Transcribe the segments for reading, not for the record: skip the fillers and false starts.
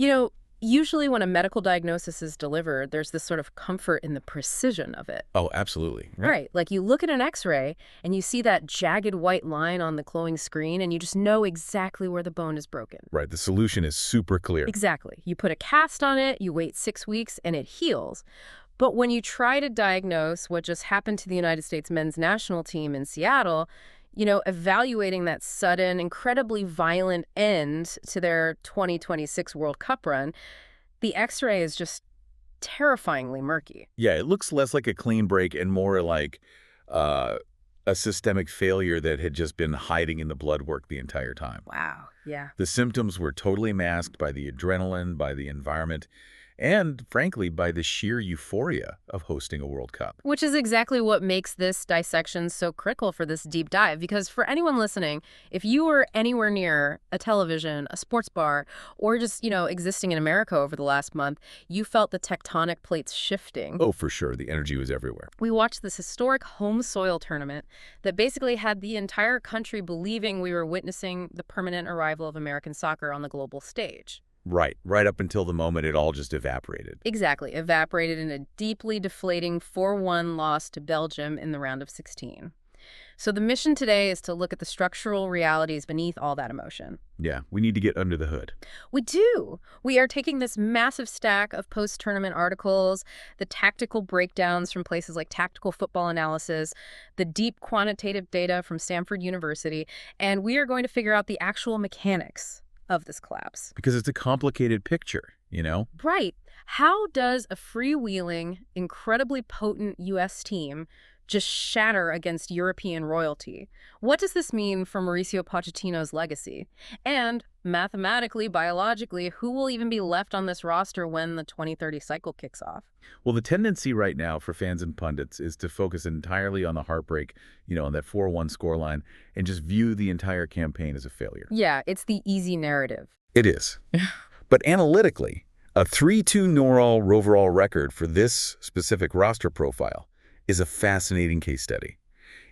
You know, usually when a medical diagnosis is delivered, there's this sort of comfort in the precision of it. Oh, absolutely. Right. Like you look at an X-ray and you see that jagged white line on the glowing screen and you just know exactly where the bone is broken. Right. The solution is super clear. Exactly. You put a cast on it, you wait 6 weeks, and it heals. But when you try to diagnose what just happened to the United States men's national team in Seattle, evaluating that sudden, incredibly violent end to their 2026 World Cup run, the X-ray is just terrifyingly murky. Yeah, it looks less like a clean break and more like uh, a systemic failure that had just been hiding in the blood work the entire time. Wow. Yeah. The symptoms were totally masked by the adrenaline, by the environment, and, frankly, by the sheer euphoria of hosting a World Cup. Which is exactly what makes this dissection so critical for this deep dive. Because for anyone listening, if you were anywhere near a television, a sports bar, or just, existing in America over the last month, you felt the tectonic plates shifting. Oh, for sure. The energy was everywhere. We watched this historic home soil tournament that basically had the entire country believing we were witnessing the permanent arrival of American soccer on the global stage. Right up until the moment it all just evaporated. Exactly. Evaporated in a deeply deflating 4-1 loss to Belgium in the round of 16. So the mission today is to look at the structural realities beneath all that emotion. Yeah, we need to get under the hood. We do. We are taking this massive stack of post-tournament articles, the tactical breakdowns from places like Tactical Football Analysis, the deep quantitative data from Stanford University, and we are going to figure out the actual mechanics of this collapse. Because it's a complicated picture, Right. How does a freewheeling, incredibly potent U.S. team just shatter against European royalty? What does this mean for Mauricio Pochettino's legacy? And mathematically, biologically, who will even be left on this roster when the 2030 cycle kicks off? Well, the tendency right now for fans and pundits is to focus entirely on the heartbreak, on that 4-1 scoreline, and just view the entire campaign as a failure. Yeah, it's the easy narrative. It is. But analytically, a 3-2 overall record for this specific roster profile is a fascinating case study.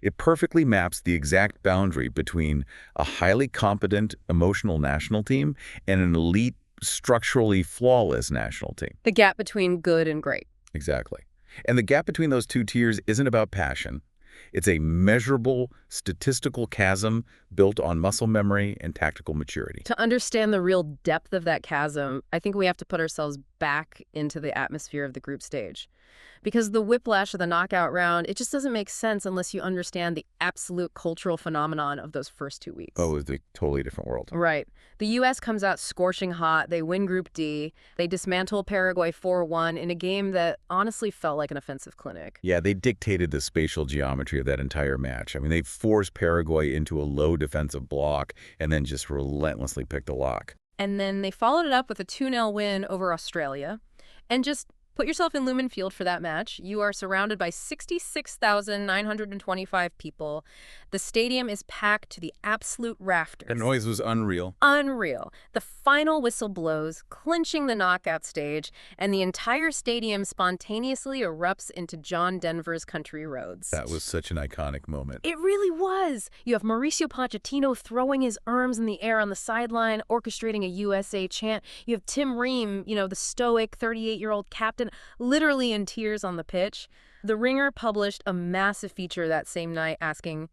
It perfectly maps the exact boundary between a highly competent, emotional national team and an elite, structurally flawless national team. The gap between good and great. Exactly. And the gap between those two tiers isn't about passion. It's a measurable, statistical chasm built on muscle memory and tactical maturity. To understand the real depth of that chasm, I think we have to put ourselves back into the atmosphere of the group stage. Because the whiplash of the knockout round, it just doesn't make sense unless you understand the absolute cultural phenomenon of those first 2 weeks. Oh, it was a totally different world. Right. The U.S. comes out scorching hot. They win Group D. They dismantle Paraguay 4-1 in a game that honestly felt like an offensive clinic. Yeah, they dictated the spatial geometry of that entire match. I mean, they forced Paraguay into a low defensive block and then just relentlessly picked a lock. And then they followed it up with a 2-0 win over Australia. And just put yourself in Lumen Field for that match. You are surrounded by 66,925 people. The stadium is packed to the absolute rafters. The noise was unreal. Unreal. The final whistle blows, clinching the knockout stage, and the entire stadium spontaneously erupts into John Denver's Country Roads. That was such an iconic moment. It really was. You have Mauricio Pochettino throwing his arms in the air on the sideline, orchestrating a USA chant. You have Tim Ream, the stoic 38-year-old captain, literally in tears on the pitch. The Ringer published a massive feature that same night asking,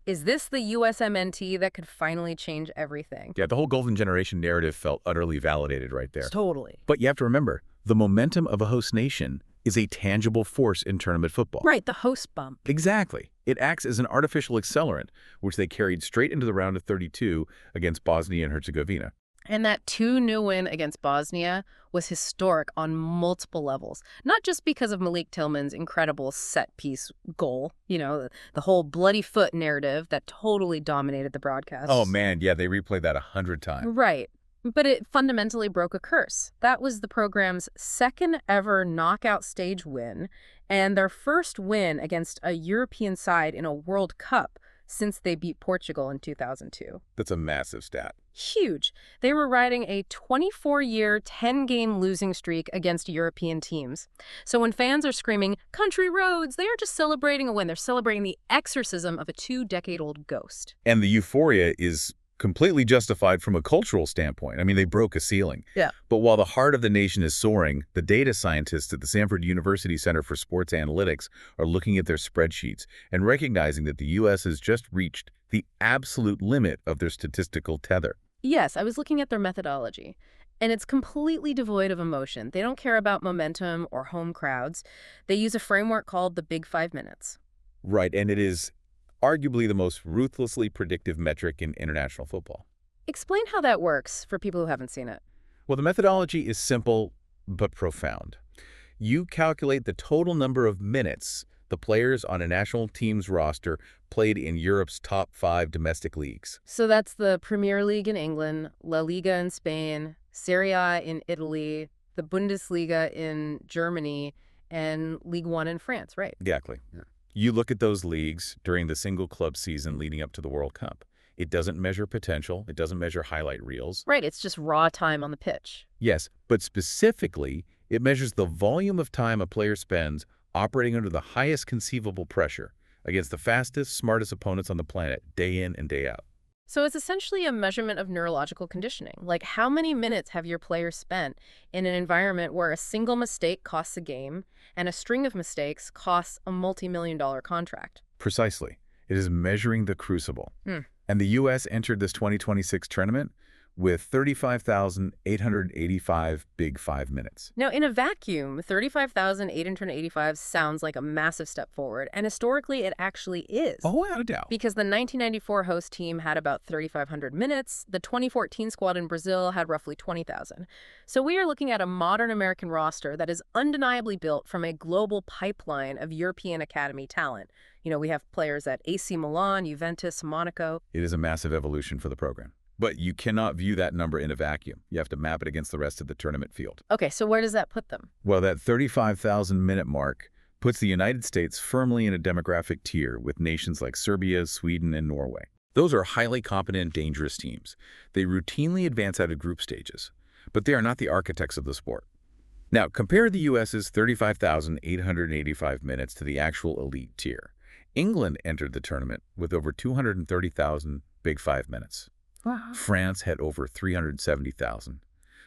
is this the USMNT that could finally change everything? Yeah, the whole Golden Generation narrative felt utterly validated right there. Totally. But you have to remember, the momentum of a host nation is a tangible force in tournament football. Right, the host bump. Exactly. It acts as an artificial accelerant, which they carried straight into the round of 32 against Bosnia and Herzegovina. And that 2-0 win against Bosnia was historic on multiple levels. Not just because of Malik Tillman's incredible set-piece goal, the whole bloody foot narrative that totally dominated the broadcast. Oh, man, yeah, they replayed that 100 times. Right. But it fundamentally broke a curse. That was the program's second ever knockout stage win and their first win against a European side in a World Cup since they beat Portugal in 2002. That's a massive stat. Huge. They were riding a 24-year, 10-game losing streak against European teams. So when fans are screaming, "Country Roads," they aren't just celebrating a win. They're celebrating the exorcism of a 2-decade-old ghost. And the euphoria is completely justified from a cultural standpoint. I mean, they broke a ceiling. Yeah. But while the heart of the nation is soaring, the data scientists at the Stanford University Center for Sports Analytics are looking at their spreadsheets and recognizing that the U.S. has just reached the absolute limit of their statistical tether. Yes, I was looking at their methodology, and it's completely devoid of emotion. They don't care about momentum or home crowds. They use a framework called the Big 5 minutes. Right, and it is arguably the most ruthlessly predictive metric in international football. Explain how that works for people who haven't seen it. Well, the methodology is simple but profound. You calculate the total number of minutes the players on a national team's roster played in Europe's top 5 domestic leagues. So that's the Premier League in England, La Liga in Spain, Serie A in Italy, the Bundesliga in Germany, and Ligue 1 in France, right? Exactly. Yeah. You look at those leagues during the single club season leading up to the World Cup. It doesn't measure potential. It doesn't measure highlight reels. Right, it's just raw time on the pitch. Yes, but specifically, it measures the volume of time a player spends operating under the highest conceivable pressure against the fastest, smartest opponents on the planet, day in and day out. So it's essentially a measurement of neurological conditioning. Like, how many minutes have your players spent in an environment where a single mistake costs a game and a string of mistakes costs a multi-million-dollar contract? Precisely. It is measuring the crucible. Hmm. And the U.S. entered this 2026 tournament with 35,885 Big 5 minutes. Now, in a vacuum, 35,885 sounds like a massive step forward, and historically it actually is. Oh, without a doubt. Because the 1994 host team had about 3,500 minutes. The 2014 squad in Brazil had roughly 20,000. So we are looking at a modern American roster that is undeniably built from a global pipeline of European academy talent. You know, we have players at AC Milan, Juventus, Monaco. It is a massive evolution for the program. But you cannot view that number in a vacuum. You have to map it against the rest of the tournament field. Okay, so where does that put them? Well, that 35,000-minute mark puts the United States firmly in a demographic tier with nations like Serbia, Sweden, and Norway. Those are highly competent, dangerous teams. They routinely advance out of group stages, but they are not the architects of the sport. Now, compare the U.S.'s 35,885 minutes to the actual elite tier. England entered the tournament with over 230,000 Big 5 minutes. Wow. France had over 370,000.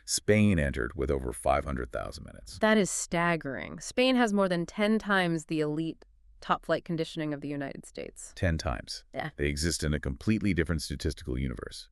Spain entered with over 500,000 minutes. That is staggering. Spain has more than 10 times the elite top-flight conditioning of the United States. 10 times. Yeah. They exist in a completely different statistical universe.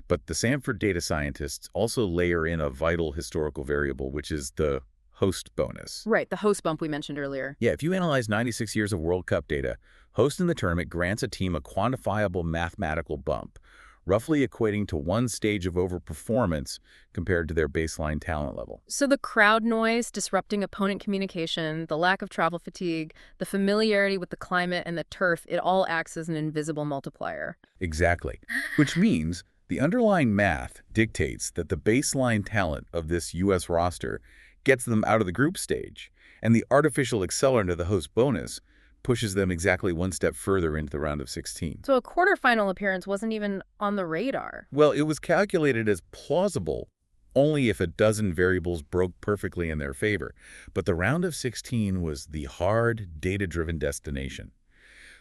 But the Stanford data scientists also layer in a vital historical variable, which is the host bonus. Right, the host bump we mentioned earlier. Yeah, if you analyze 96 years of World Cup data, hosting the tournament grants a team a quantifiable mathematical bump, roughly equating to one stage of overperformance compared to their baseline talent level. So the crowd noise disrupting opponent communication, the lack of travel fatigue, the familiarity with the climate and the turf, it all acts as an invisible multiplier. Exactly. Which means the underlying math dictates that the baseline talent of this U.S. roster gets them out of the group stage, and the artificial accelerant of the host bonus pushes them exactly one step further into the round of 16. So a quarterfinal appearance wasn't even on the radar. Well, it was calculated as plausible only if a dozen variables broke perfectly in their favor. But the round of 16 was the hard, data-driven destination.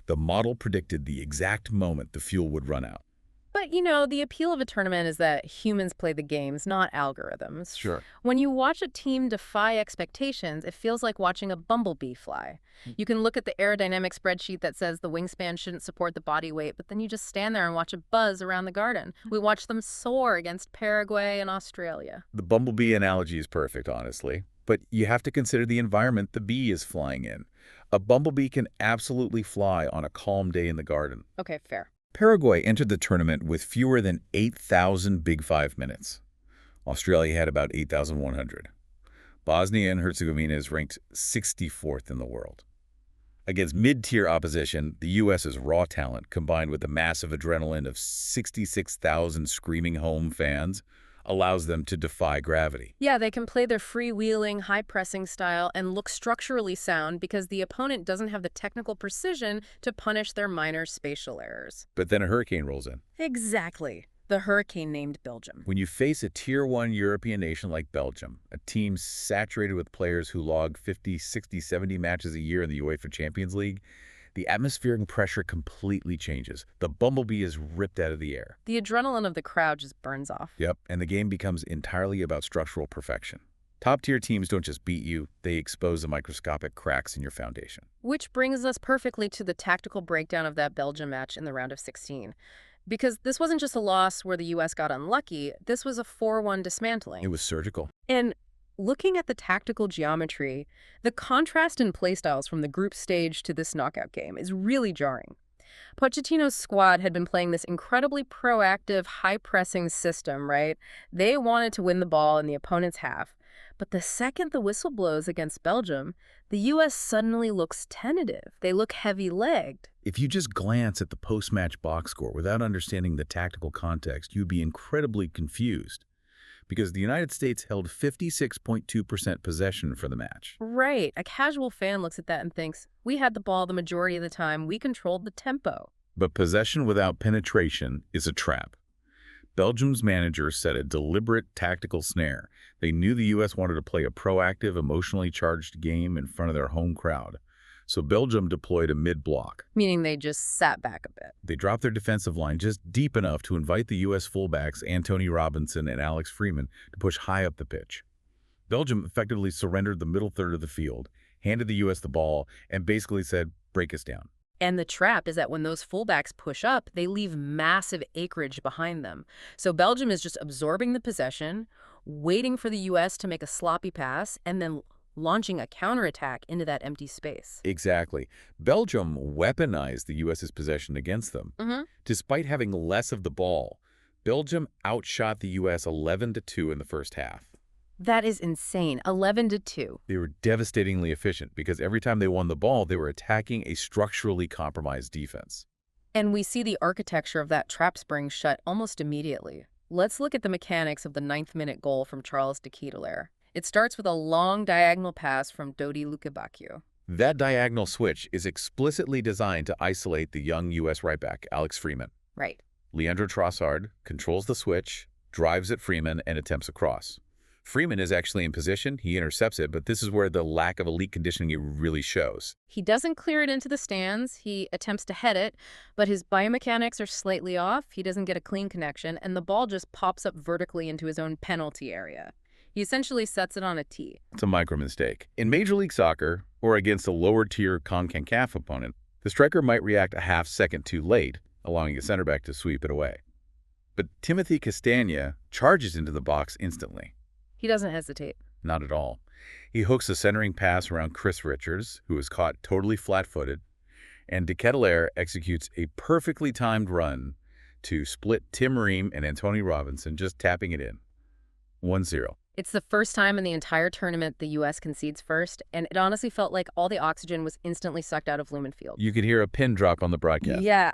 The model predicted the exact moment the fuel would run out. But, you know, the appeal of a tournament is that humans play the games, not algorithms. Sure. When you watch a team defy expectations, it feels like watching a bumblebee fly. You can look at the aerodynamic spreadsheet that says the wingspan shouldn't support the body weight, but then you just stand there and watch it buzz around the garden. We watch them soar against Paraguay and Australia. The bumblebee analogy is perfect, honestly. But you have to consider the environment the bee is flying in. A bumblebee can absolutely fly on a calm day in the garden. Okay, fair. Paraguay entered the tournament with fewer than 8,000 Big 5 minutes. Australia had about 8,100. Bosnia and Herzegovina is ranked 64th in the world. Against mid-tier opposition, the U.S.'s raw talent, combined with the massive adrenaline of 66,000 screaming home fans, allows them to defy gravity. Yeah, they can play their freewheeling, high-pressing style and look structurally sound because the opponent doesn't have the technical precision to punish their minor spatial errors. But then a hurricane rolls in. Exactly. The hurricane named Belgium. When you face a Tier 1 European nation like Belgium, a team saturated with players who log 50, 60, 70 matches a year in the UEFA Champions League, The atmospheric pressure completely changes. The bumblebee is ripped out of the air. The adrenaline of the crowd just burns off. Yep, and the game becomes entirely about structural perfection. Top-tier teams don't just beat you, they expose the microscopic cracks in your foundation. Which brings us perfectly to the tactical breakdown of that Belgium match in the round of 16. Because this wasn't just a loss where the U.S. got unlucky, this was a 4-1 dismantling. It was surgical. And looking at the tactical geometry, the contrast in playstyles from the group stage to this knockout game is really jarring. Pochettino's squad had been playing this incredibly proactive, high-pressing system, right? They wanted to win the ball in the opponent's half. But the second the whistle blows against Belgium, the U.S. suddenly looks tentative. They look heavy-legged. If you just glance at the post-match box score without understanding the tactical context, you'd be incredibly confused. Because the United States held 56.2% possession for the match. Right. A casual fan looks at that and thinks, we had the ball the majority of the time. We controlled the tempo. But possession without penetration is a trap. Belgium's managers set a deliberate tactical snare. They knew the U.S. wanted to play a proactive, emotionally charged game in front of their home crowd. So Belgium deployed a mid-block. Meaning they just sat back a bit. They dropped their defensive line just deep enough to invite the U.S. fullbacks Antonee Robinson and Alex Freeman to push high up the pitch. Belgium effectively surrendered the middle third of the field, handed the U.S. the ball, and basically said, break us down. And the trap is that when those fullbacks push up, they leave massive acreage behind them. So Belgium is just absorbing the possession, waiting for the U.S. to make a sloppy pass, and then launching a counterattack into that empty space. Exactly. Belgium weaponized the U.S.'s possession against them. Despite having less of the ball, Belgium outshot the U.S. 11-2 in the first half. That is insane. 11-2. They were devastatingly efficient because every time they won the ball, they were attacking a structurally compromised defense. And we see the architecture of that trap spring shut almost immediately. Let's look at the mechanics of the 9th-minute goal from Charles de Ketelaere. It starts with a long diagonal pass from Dodi Lukebakio. That diagonal switch is explicitly designed to isolate the young U.S. right back, Alex Freeman. Right. Leandro Trossard controls the switch, drives at Freeman, and attempts a cross. Freeman is actually in position, he intercepts it, but this is where the lack of elite conditioning really shows. He doesn't clear it into the stands, he attempts to head it, but his biomechanics are slightly off, he doesn't get a clean connection, and the ball just pops up vertically into his own penalty area. He essentially sets it on a tee. It's a micro mistake. In Major League Soccer, or against a lower-tier CONCACAF opponent, the striker might react a half-second too late, allowing a center back to sweep it away. But Timothy Castagne charges into the box instantly. He doesn't hesitate. Not at all. He hooks a centering pass around Chris Richards, who is caught totally flat-footed, and de Ketelaere executes a perfectly timed run to split Tim Ream and Antonee Robinson, just tapping it in. 1-0. It's the first time in the entire tournament the U.S. concedes first, and it honestly felt like all the oxygen was instantly sucked out of Lumen Field. You could hear a pin drop on the broadcast. Yeah.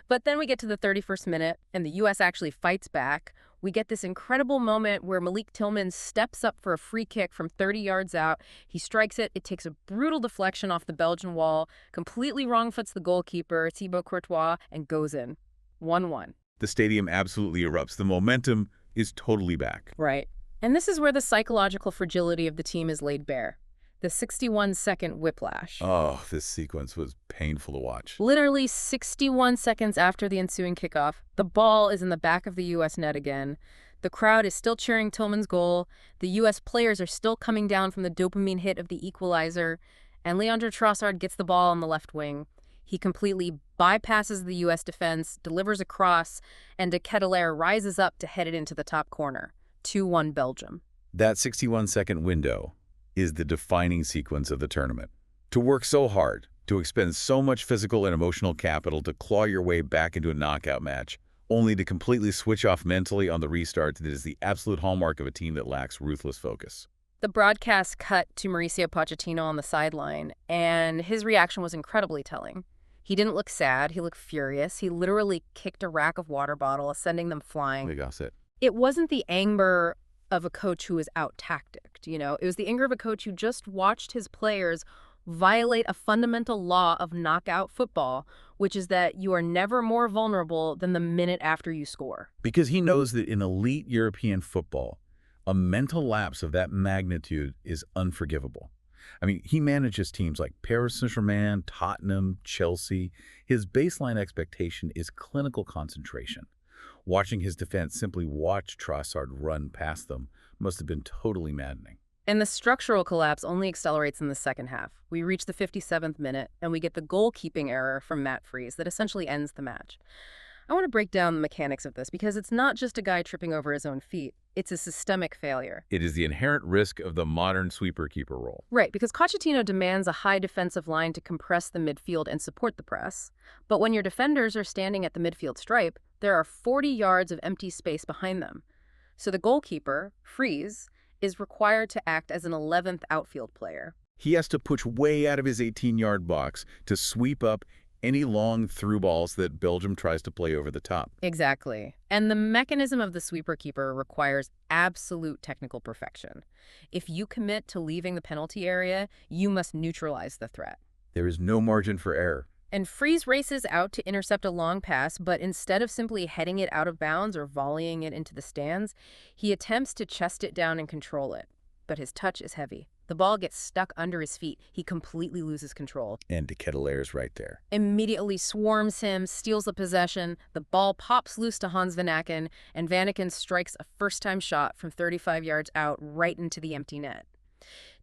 But then we get to the 31st minute, and the U.S. actually fights back. We get this incredible moment where Malik Tillman steps up for a free kick from 30 yards out. He strikes it. It takes a brutal deflection off the Belgian wall, completely wrong-foots the goalkeeper, Thibaut Courtois, and goes in. 1-1. The stadium absolutely erupts. The momentum is totally back. Right. And this is where the psychological fragility of the team is laid bare. The 61-second whiplash. Oh, this sequence was painful to watch. Literally 61 seconds after the ensuing kickoff, the ball is in the back of the U.S. net again. The crowd is still cheering Tillman's goal. The U.S. players are still coming down from the dopamine hit of the equalizer. And Leandro Trossard gets the ball on the left wing. He completely bypasses the U.S. defense, delivers a cross, and de Ketelaere rises up to head it into the top corner. 2-1 Belgium. That 61-second window is the defining sequence of the tournament. To work so hard, to expend so much physical and emotional capital to claw your way back into a knockout match, only to completely switch off mentally on the restart that is the absolute hallmark of a team that lacks ruthless focus. The broadcast cut to Mauricio Pochettino on the sideline, and his reaction was incredibly telling. He didn't look sad, he looked furious. He literally kicked a rack of water bottles, sending them flying. It wasn't the anger of a coach who was out-tacticked, you know? It was the anger of a coach who just watched his players violate a fundamental law of knockout football, which is that you are never more vulnerable than the minute after you score. Because he knows that in elite European football, a mental lapse of that magnitude is unforgivable. I mean, he manages teams like Paris Saint-Germain, Tottenham, Chelsea. His baseline expectation is clinical concentration. Watching his defense simply watch Trossard run past them must have been totally maddening. And the structural collapse only accelerates in the second half. We reach the 57th minute, and we get the goalkeeping error from Matt Freese that essentially ends the match. I want to break down the mechanics of this because it's not just a guy tripping over his own feet. It's a systemic failure. It is the inherent risk of the modern sweeper-keeper role. Right, because Pochettino demands a high defensive line to compress the midfield and support the press. But when your defenders are standing at the midfield stripe, there are 40 yards of empty space behind them. So the goalkeeper, Freese, is required to act as an 11th outfield player. He has to push way out of his 18-yard box to sweep up any long through balls that Belgium tries to play over the top. Exactly. And the mechanism of the sweeper-keeper requires absolute technical perfection. If you commit to leaving the penalty area, you must neutralize the threat. There is no margin for error. And Freese races out to intercept a long pass, but instead of simply heading it out of bounds or volleying it into the stands, he attempts to chest it down and control it. But his touch is heavy. The ball gets stuck under his feet. He completely loses control. And de Ketelaire's right there. Immediately swarms him, steals the possession. The ball pops loose to Hans Van Aken, and Van Aken strikes a first-time shot from 35 yards out right into the empty net.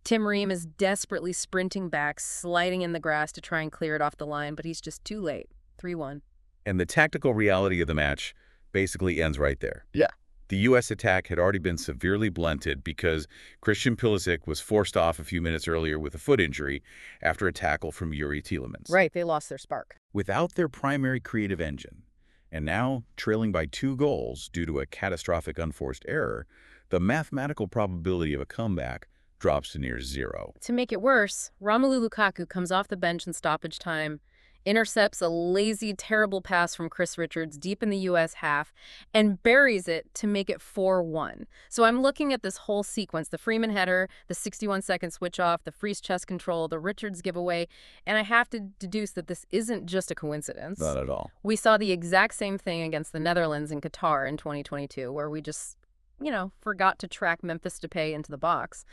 Tim Ream is desperately sprinting back, sliding in the grass to try and clear it off the line, but he's just too late. 3-1. And the tactical reality of the match basically ends right there. Yeah. The U.S. attack had already been severely blunted because Christian Pulisic was forced off a few minutes earlier with a foot injury after a tackle from Yuri Tielemans. Right, they lost their spark. Without their primary creative engine, and now trailing by 2 goals due to a catastrophic unforced error, the mathematical probability of a comeback drops to near 0. To make it worse, Romelu Lukaku comes off the bench in stoppage time, intercepts a lazy, terrible pass from Chris Richards deep in the U.S. half, and buries it to make it 4-1. So I'm looking at this whole sequence, the Freeman header, the 61-second switch-off, the Freese chest control, the Richards giveaway, and I have to deduce that this isn't just a coincidence. Not at all. We saw the exact same thing against the Netherlands in Qatar in 2022, where we just forgot to track Memphis Depay into the box.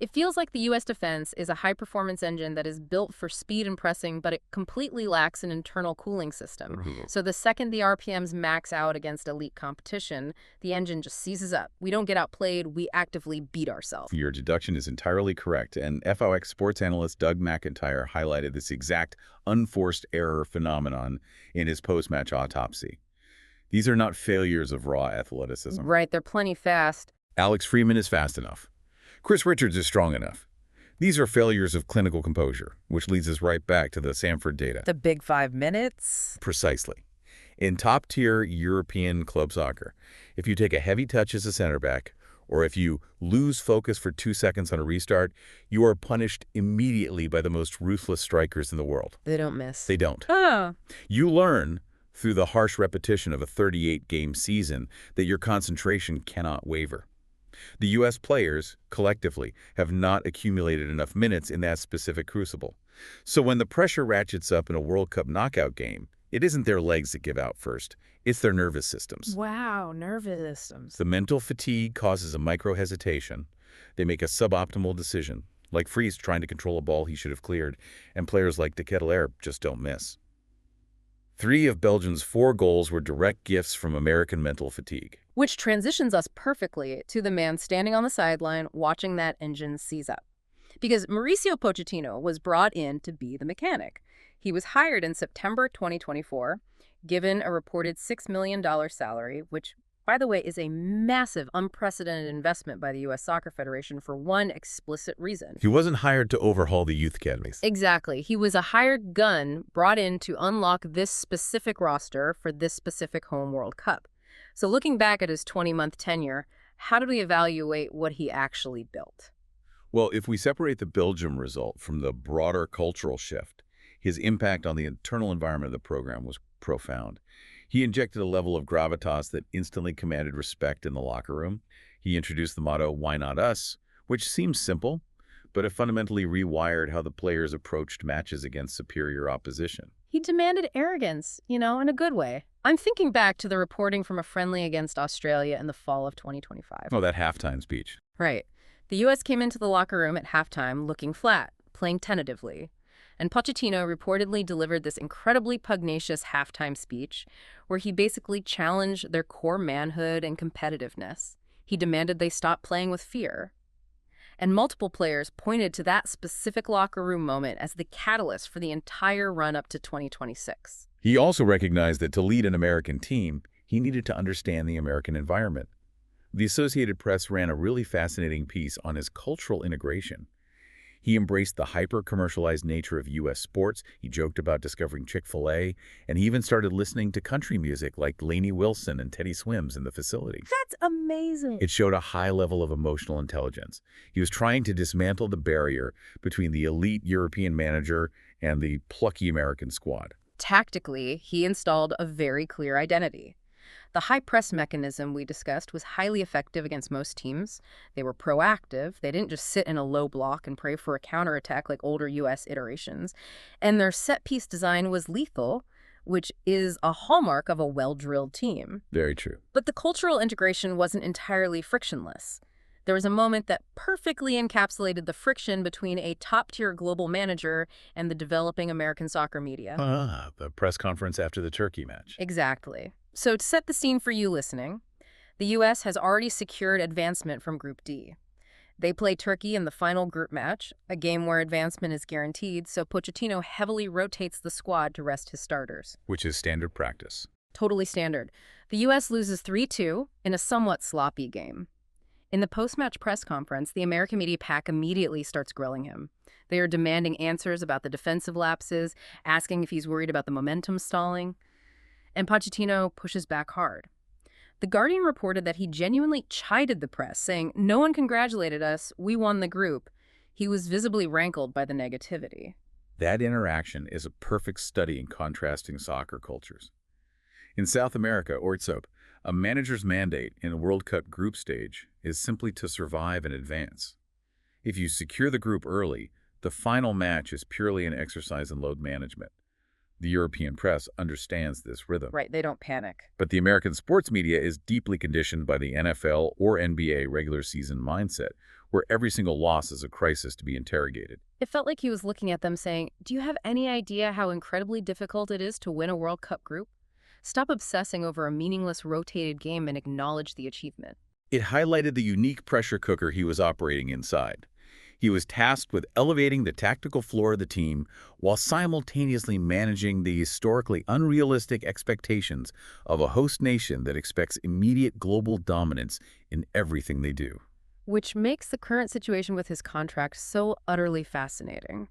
It feels like the U.S. defense is a high-performance engine that is built for speed and pressing, but it completely lacks an internal cooling system. So the second the RPMs max out against elite competition, the engine just seizes up. We don't get outplayed, we actively beat ourselves. Your deduction is entirely correct, and FOX sports analyst Doug McIntyre highlighted this exact unforced error phenomenon in his post-match autopsy. These are not failures of raw athleticism. Right, they're plenty fast. Alex Freeman is fast enough. Chris Richards is strong enough. These are failures of clinical composure, which leads us right back to the Samford data. The big 5 minutes? Precisely. In top-tier European club soccer, if you take a heavy touch as a center back, or if you lose focus for 2 seconds on a restart, you are punished immediately by the most ruthless strikers in the world. They don't miss. They don't. Oh. You learn through the harsh repetition of a 38-game season that your concentration cannot waver. The U.S. players, collectively, have not accumulated enough minutes in that specific crucible. So when the pressure ratchets up in a World Cup knockout game, it isn't their legs that give out first. It's their nervous systems. Wow, nervous systems. The mental fatigue causes a micro-hesitation. They make a suboptimal decision, like Freese trying to control a ball he should have cleared, and players like de Ketelaere just don't miss. 3 of Belgium's 4 goals were direct gifts from American mental fatigue. Which transitions us perfectly to the man standing on the sideline watching that engine seize up. Because Mauricio Pochettino was brought in to be the mechanic. He was hired in September 2024, given a reported $6 million salary, which, by the way, is a massive, unprecedented investment by the U.S. Soccer Federation for one explicit reason. He wasn't hired to overhaul the youth academies. Exactly. He was a hired gun brought in to unlock this specific roster for this specific home World Cup. So looking back at his 20-month tenure, how do we evaluate what he actually built? Well, if we separate the Belgium result from the broader cultural shift, his impact on the internal environment of the program was profound. He injected a level of gravitas that instantly commanded respect in the locker room. He introduced the motto, "Why not us?" which seems simple, but it fundamentally rewired how the players approached matches against superior opposition. He demanded arrogance, in a good way. I'm thinking back to the reporting from a friendly against Australia in the fall of 2025. Oh, that halftime speech. Right. The U.S. came into the locker room at halftime looking flat, playing tentatively. And Pochettino reportedly delivered this incredibly pugnacious halftime speech where he basically challenged their core manhood and competitiveness. He demanded they stop playing with fear. And multiple players pointed to that specific locker room moment as the catalyst for the entire run-up to 2026. He also recognized that to lead an American team, he needed to understand the American environment. The Associated Press ran a really fascinating piece on his cultural integration. He embraced the hyper-commercialized nature of U.S. sports. He joked about discovering Chick-fil-A, and he even started listening to country music like Lainey Wilson and Teddy Swims in the facility. That's amazing. It showed a high level of emotional intelligence. He was trying to dismantle the barrier between the elite European manager and the plucky American squad. Tactically, he installed a very clear identity. The high press mechanism we discussed was highly effective against most teams. They were proactive. They didn't just sit in a low block and pray for a counterattack like older U.S. iterations. And their set-piece design was lethal, which is a hallmark of a well-drilled team. Very true. But the cultural integration wasn't entirely frictionless. There was a moment that perfectly encapsulated the friction between a top-tier global manager and the developing American soccer media. The press conference after the Turkey match. Exactly. So to set the scene for you listening, the U.S. has already secured advancement from Group D. They play Turkey in the final group match, a game where advancement is guaranteed, so Pochettino heavily rotates the squad to rest his starters. Which is standard practice. Totally standard. The U.S. loses 3-2 in a somewhat sloppy game. In the post-match press conference, the American media pack immediately starts grilling him. They are demanding answers about the defensive lapses, asking if he's worried about the momentum stalling. And Pochettino pushes back hard. The Guardian reported that he genuinely chided the press, saying, "No one congratulated us, we won the group." He was visibly rankled by the negativity. That interaction is a perfect study in contrasting soccer cultures. In South America, or SOAP, a manager's mandate in a World Cup group stage is simply to survive and advance. If you secure the group early, the final match is purely an exercise in load management. The European press understands this rhythm. Right, they don't panic. But the American sports media is deeply conditioned by the NFL or NBA regular season mindset, where every single loss is a crisis to be interrogated. It felt like he was looking at them saying, "Do you have any idea how incredibly difficult it is to win a World Cup group? Stop obsessing over a meaningless rotated game and acknowledge the achievement." It highlighted the unique pressure cooker he was operating inside. He was tasked with elevating the tactical floor of the team while simultaneously managing the historically unrealistic expectations of a host nation that expects immediate global dominance in everything they do. Which makes the current situation with his contract so utterly fascinating.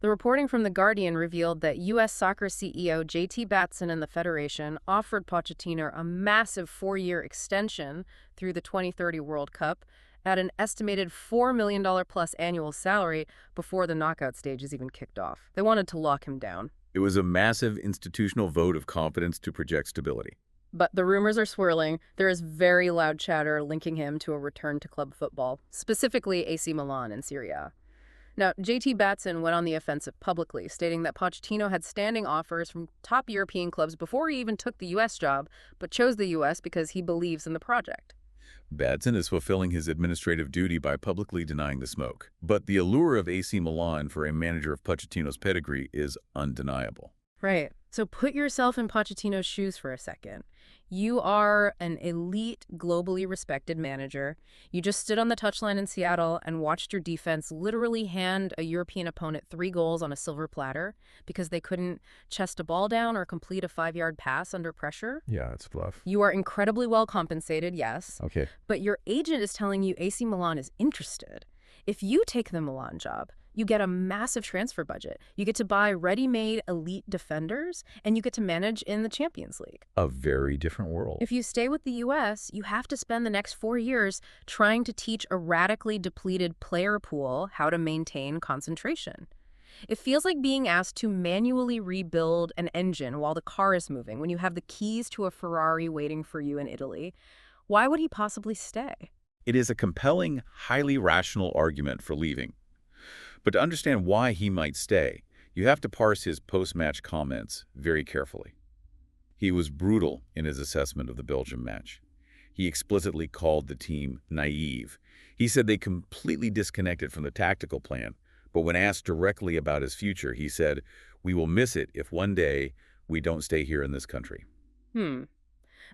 The reporting from The Guardian revealed that U.S. Soccer CEO J.T. Batson and the Federation offered Pochettino a massive 4-year extension through the 2030 World Cup at an estimated $4 million plus annual salary before the knockout stage is even kicked off. They wanted to lock him down. It was a massive institutional vote of confidence to project stability. But the rumors are swirling. There is very loud chatter linking him to a return to club football, specifically AC Milan in Serie A. Now, J.T. Batson went on the offensive publicly, stating that Pochettino had standing offers from top European clubs before he even took the U.S. job, but chose the U.S. because he believes in the project. Batson is fulfilling his administrative duty by publicly denying the smoke. But the allure of AC Milan for a manager of Pochettino's pedigree is undeniable. Right. So put yourself in Pochettino's shoes for a second. You are an elite, globally respected manager. You just stood on the touchline in Seattle and watched your defense literally hand a European opponent 3 goals on a silver platter because they couldn't chest a ball down or complete a 5-yard pass under pressure. Yeah, it's bluff. You are incredibly well compensated, yes. Okay. But your agent is telling you AC Milan is interested. If you take the Milan job, you get a massive transfer budget. You get to buy ready-made elite defenders, and you get to manage in the Champions League. A very different world. If you stay with the U.S., you have to spend the next 4 years trying to teach a radically depleted player pool how to maintain concentration. It feels like being asked to manually rebuild an engine while the car is moving when you have the keys to a Ferrari waiting for you in Italy. Why would he possibly stay? It is a compelling, highly rational argument for leaving. But to understand why he might stay, you have to parse his post-match comments very carefully. He was brutal in his assessment of the Belgium match. He explicitly called the team naive. He said they completely disconnected from the tactical plan, but when asked directly about his future, he said, "We will miss it if one day we don't stay here in this country." Hmm.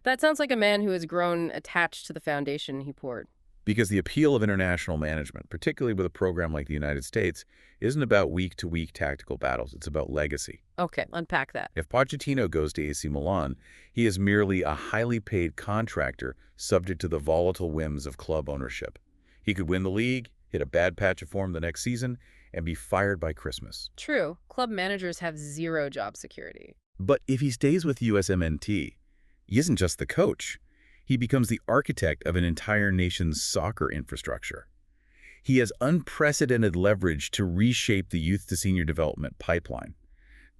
That sounds like a man who has grown attached to the foundation he poured. Because the appeal of international management, particularly with a program like the United States, isn't about week-to-week tactical battles. It's about legacy. Okay, unpack that. If Pochettino goes to AC Milan, he is merely a highly paid contractor subject to the volatile whims of club ownership. He could win the league, hit a bad patch of form the next season, and be fired by Christmas. True, club managers have zero job security. But if he stays with USMNT, he isn't just the coach. He becomes the architect of an entire nation's soccer infrastructure. He has unprecedented leverage to reshape the youth-to-senior development pipeline.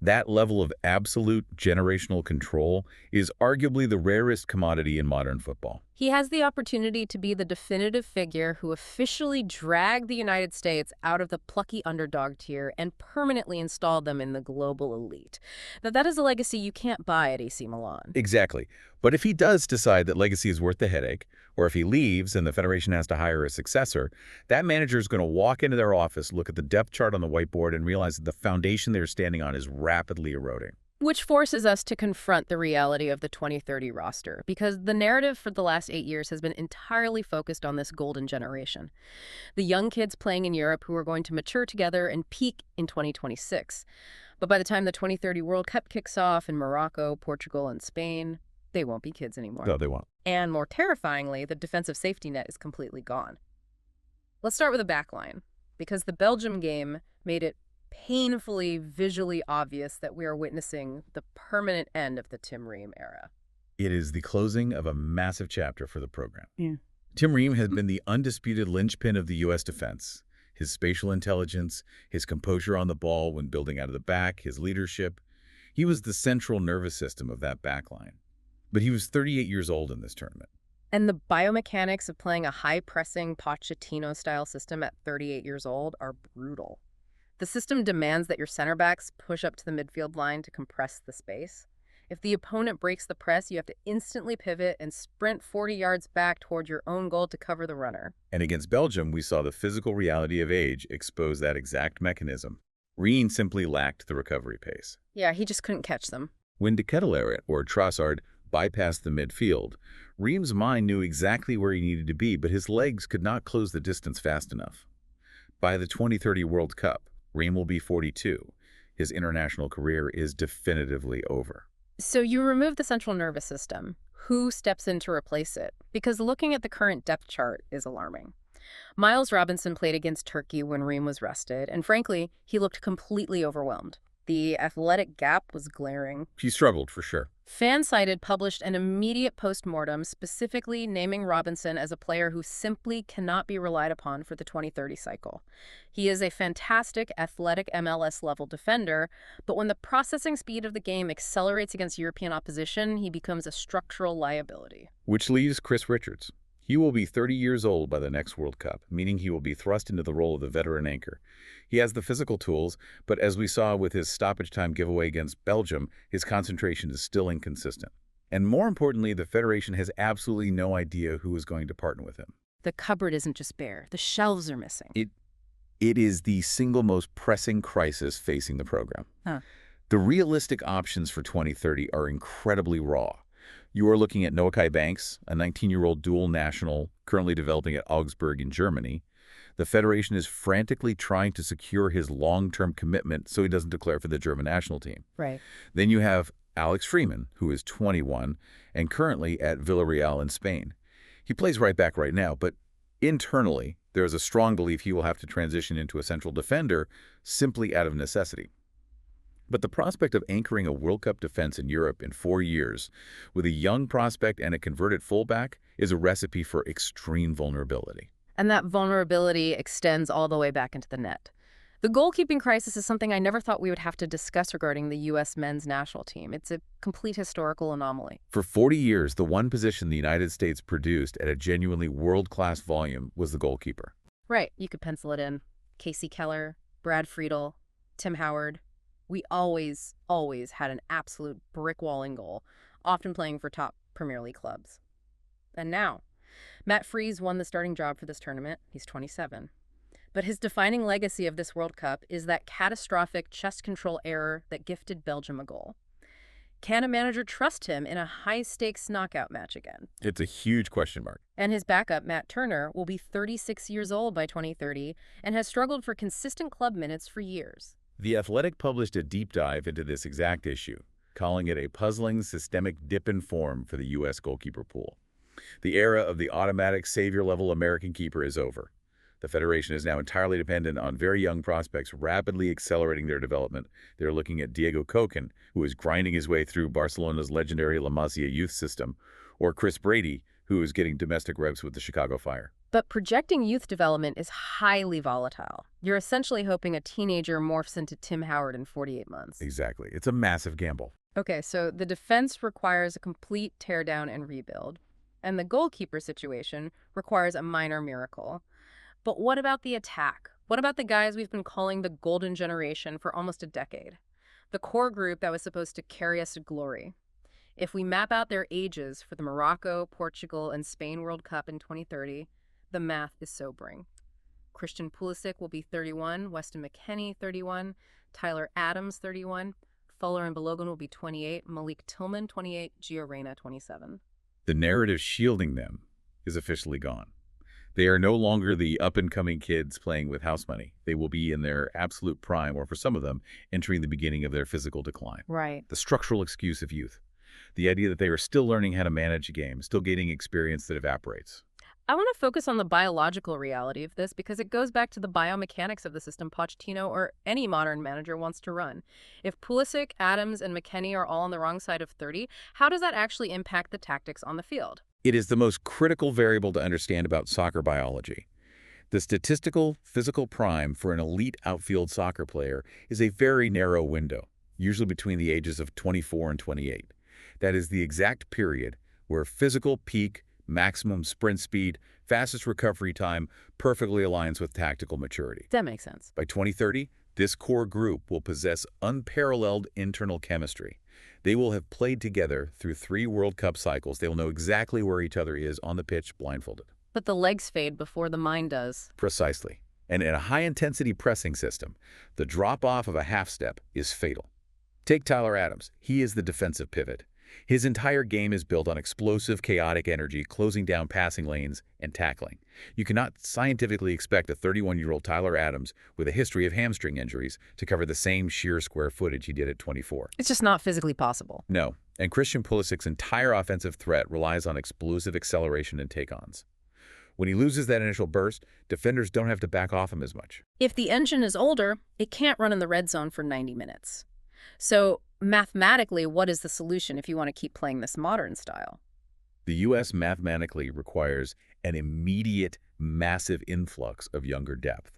That level of absolute generational control is arguably the rarest commodity in modern football. He has the opportunity to be the definitive figure who officially dragged the United States out of the plucky underdog tier and permanently installed them in the global elite. That is a legacy you can't buy at AC Milan. Exactly. But if he does decide that legacy is worth the headache, or if he leaves and the Federation has to hire a successor, that manager is going to walk into their office, look at the depth chart on the whiteboard, and realize that the foundation they're standing on is rapidly eroding. Which forces us to confront the reality of the 2030 roster, because the narrative for the last 8 years has been entirely focused on this golden generation. The young kids playing in Europe who are going to mature together and peak in 2026. But by the time the 2030 World Cup kicks off in Morocco, Portugal, and Spain, they won't be kids anymore. No, they won't. And more terrifyingly, the defensive safety net is completely gone. Let's start with the back line, because the Belgium game made it painfully visually obvious that we are witnessing the permanent end of the Tim Ream era. It is the closing of a massive chapter for the program. Yeah. Tim Ream has been the undisputed linchpin of the U.S. defense. His spatial intelligence, his composure on the ball when building out of the back, his leadership. He was the central nervous system of that back line. But he was 38 years old in this tournament. And the biomechanics of playing a high-pressing Pochettino-style system at 38 years old are brutal. The system demands that your center backs push up to the midfield line to compress the space. If the opponent breaks the press, you have to instantly pivot and sprint 40 yards back toward your own goal to cover the runner. And against Belgium, we saw the physical reality of age expose that exact mechanism. Rien simply lacked the recovery pace. Yeah, he just couldn't catch them. When De Ketelaere or Trossard bypassed the midfield, Ream's mind knew exactly where he needed to be, but his legs could not close the distance fast enough. By the 2030 World Cup, Ream will be 42. His international career is definitively over. So you remove the central nervous system. Who steps in to replace it? Because looking at the current depth chart is alarming. Miles Robinson played against Turkey when Ream was rested, and frankly, he looked completely overwhelmed. The athletic gap was glaring. He struggled, for sure. Fansided published an immediate post-mortem specifically naming Robinson as a player who simply cannot be relied upon for the 2030 cycle. He is a fantastic athletic MLS-level defender, but when the processing speed of the game accelerates against European opposition, he becomes a structural liability. Which leaves Chris Richards. He will be 30 years old by the next World Cup, meaning he will be thrust into the role of the veteran anchor. He has the physical tools, but as we saw with his stoppage time giveaway against Belgium, his concentration is still inconsistent. And more importantly, the Federation has absolutely no idea who is going to partner with him. The cupboard isn't just bare. The shelves are missing. It is the single most pressing crisis facing the program. The realistic options for 2030 are incredibly raw. You are looking at Noakai Banks, a 19-year-old dual national currently developing at Augsburg in Germany. The Federation is frantically trying to secure his long-term commitment so he doesn't declare for the German national team. Right. Then you have Alex Freeman, who is 21 and currently at Villarreal in Spain. He plays right back right now, but internally, there is a strong belief he will have to transition into a central defender simply out of necessity. But the prospect of anchoring a World Cup defense in Europe in 4 years with a young prospect and a converted fullback is a recipe for extreme vulnerability. And that vulnerability extends all the way back into the net. The goalkeeping crisis is something I never thought we would have to discuss regarding the U.S. men's national team. It's a complete historical anomaly. For 40 years, the one position the United States produced at a genuinely world-class volume was the goalkeeper. Right. You could pencil it in. Casey Keller, Brad Friedel, Tim Howard. We always had an absolute brick wall in goal, often playing for top Premier League clubs. And now, Matt Freese won the starting job for this tournament. He's 27. But his defining legacy of this World Cup is that catastrophic chest control error that gifted Belgium a goal. Can a manager trust him in a high-stakes knockout match again? It's a huge question mark. And his backup, Matt Turner, will be 36 years old by 2030 and has struggled for consistent club minutes for years. The Athletic published a deep dive into this exact issue, calling it a puzzling systemic dip in form for the U.S. goalkeeper pool. The era of the automatic savior-level American keeper is over. The Federation is now entirely dependent on very young prospects rapidly accelerating their development. They're looking at Diego Cocan, who is grinding his way through Barcelona's legendary La Masia youth system, or Chris Brady, who is getting domestic reps with the Chicago Fire. But projecting youth development is highly volatile. You're essentially hoping a teenager morphs into Tim Howard in 48 months. Exactly. It's a massive gamble. Okay, so the defense requires a complete teardown and rebuild, and the goalkeeper situation requires a minor miracle. But what about the attack? What about the guys we've been calling the golden generation for almost a decade? The core group that was supposed to carry us to glory. If we map out their ages for the Morocco, Portugal, and Spain World Cup in 2030, the math is sobering. Christian Pulisic will be 31, Weston McKennie 31, Tyler Adams 31, Fuller and Balogun will be 28, Malik Tillman 28, Gio Reyna 27. The narrative shielding them is officially gone. They are no longer the up-and-coming kids playing with house money. They will be in their absolute prime, or for some of them, entering the beginning of their physical decline. Right. The structural excuse of youth. The idea that they are still learning how to manage a game, still gaining experience that evaporates. I want to focus on the biological reality of this because it goes back to the biomechanics of the system Pochettino or any modern manager wants to run. If Pulisic, Adams, and McKennie are all on the wrong side of 30, how does that actually impact the tactics on the field? It is the most critical variable to understand about soccer biology. The statistical physical prime for an elite outfield soccer player is a very narrow window, usually between the ages of 24 and 28. That is the exact period where physical peak, maximum sprint speed, fastest recovery time perfectly aligns with tactical maturity. That makes sense. By 2030, this core group will possess unparalleled internal chemistry. They will have played together through 3 World Cup cycles. They will know exactly where each other is on the pitch blindfolded. But the legs fade before the mind does. Precisely. And in a high-intensity pressing system, the drop-off of a half-step is fatal. Take Tyler Adams. He is the defensive pivot. His entire game is built on explosive, chaotic energy, closing down passing lanes and tackling. You cannot scientifically expect a 31-year-old Tyler Adams with a history of hamstring injuries to cover the same sheer square footage he did at 24. It's just not physically possible. No, and Christian Pulisic's entire offensive threat relies on explosive acceleration and take-ons. When he loses that initial burst, defenders don't have to back off him as much. If the engine is older, it can't run in the red zone for 90 minutes. So mathematically, what is the solution if you want to keep playing this modern style? The U.S. mathematically requires an immediate, massive influx of younger depth.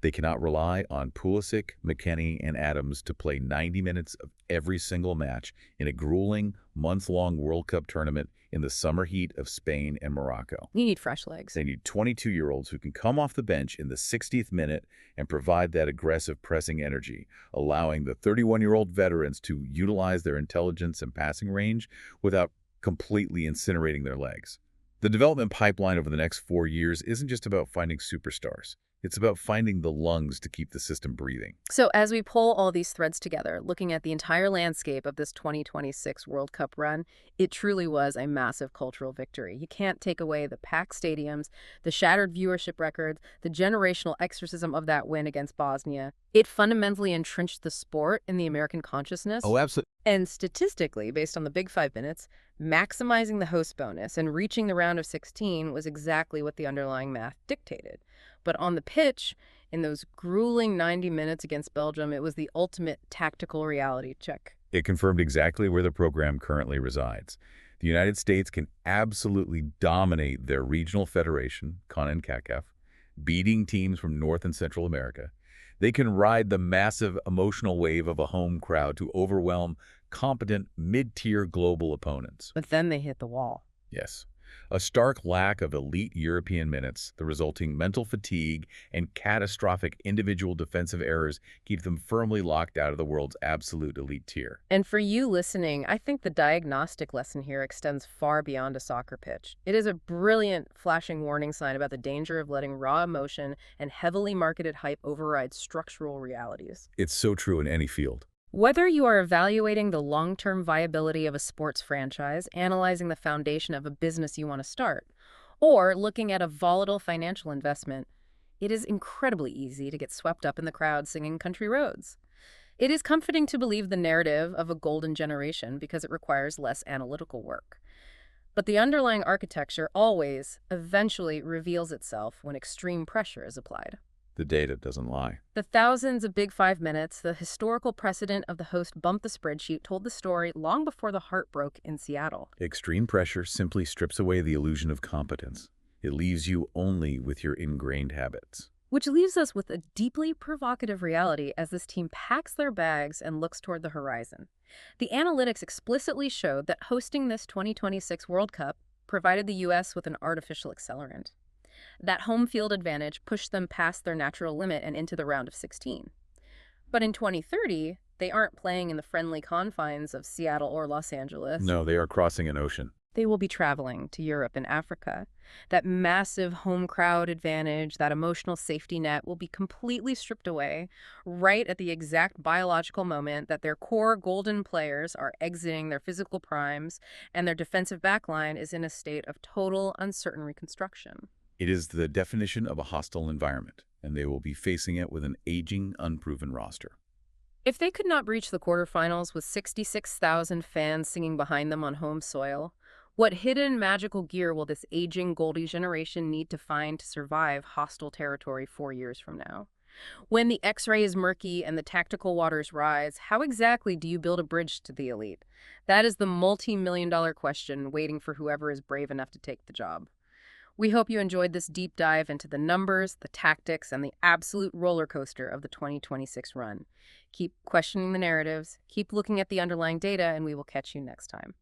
They cannot rely on Pulisic, McKennie, and Adams to play 90 minutes of every single match in a grueling, month-long World Cup tournament in the summer heat of Spain and Morocco. You need fresh legs. They need 22-year-olds who can come off the bench in the 60th minute and provide that aggressive pressing energy, allowing the 31-year-old veterans to utilize their intelligence and passing range without completely incinerating their legs. The development pipeline over the next 4 years isn't just about finding superstars. It's about finding the lungs to keep the system breathing. So as we pull all these threads together, looking at the entire landscape of this 2026 World Cup run, it truly was a massive cultural victory. You can't take away the packed stadiums, the shattered viewership records, the generational exorcism of that win against Bosnia. It fundamentally entrenched the sport in the American consciousness. Oh, absolutely. And statistically, based on the big 5 minutes, maximizing the host bonus and reaching the round of 16 was exactly what the underlying math dictated. But on the pitch, in those grueling 90 minutes against Belgium, it was the ultimate tactical reality check. It confirmed exactly where the program currently resides. The United States can absolutely dominate their regional federation, CONCACAF, beating teams from North and Central America. They can ride the massive emotional wave of a home crowd to overwhelm competent mid-tier global opponents. But then they hit the wall. Yes. A stark lack of elite European minutes, the resulting mental fatigue, and catastrophic individual defensive errors keep them firmly locked out of the world's absolute elite tier. And for you listening, I think the diagnostic lesson here extends far beyond a soccer pitch. It is a brilliant flashing warning sign about the danger of letting raw emotion and heavily marketed hype override structural realities. It's so true in any field. Whether you are evaluating the long-term viability of a sports franchise, analyzing the foundation of a business you want to start, or looking at a volatile financial investment, it is incredibly easy to get swept up in the crowd singing country roads. It is comforting to believe the narrative of a golden generation because it requires less analytical work. But the underlying architecture always, eventually reveals itself when extreme pressure is applied. The data doesn't lie. The thousands of Big 5 minutes, the historical precedent of the host bump the spreadsheet, told the story long before the heart broke in Seattle. Extreme pressure simply strips away the illusion of competence. It leaves you only with your ingrained habits. Which leaves us with a deeply provocative reality as this team packs their bags and looks toward the horizon. The analytics explicitly showed that hosting this 2026 World Cup provided the U.S. with an artificial accelerant. That home field advantage pushed them past their natural limit and into the round of 16. But in 2030, they aren't playing in the friendly confines of Seattle or Los Angeles. No, they are crossing an ocean. They will be traveling to Europe and Africa. That massive home crowd advantage, that emotional safety net will be completely stripped away right at the exact biological moment that their core golden players are exiting their physical primes and their defensive backline is in a state of total uncertain reconstruction. It is the definition of a hostile environment, and they will be facing it with an aging, unproven roster. If they could not reach the quarterfinals with 66,000 fans singing behind them on home soil, what hidden magical gear will this aging Goldie generation need to find to survive hostile territory 4 years from now? When the X-ray is murky and the tactical waters rise, how exactly do you build a bridge to the elite? That is the multi-million-dollar question waiting for whoever is brave enough to take the job. We hope you enjoyed this deep dive into the numbers, the tactics, and the absolute roller coaster of the 2026 run. Keep questioning the narratives, keep looking at the underlying data, and we will catch you next time.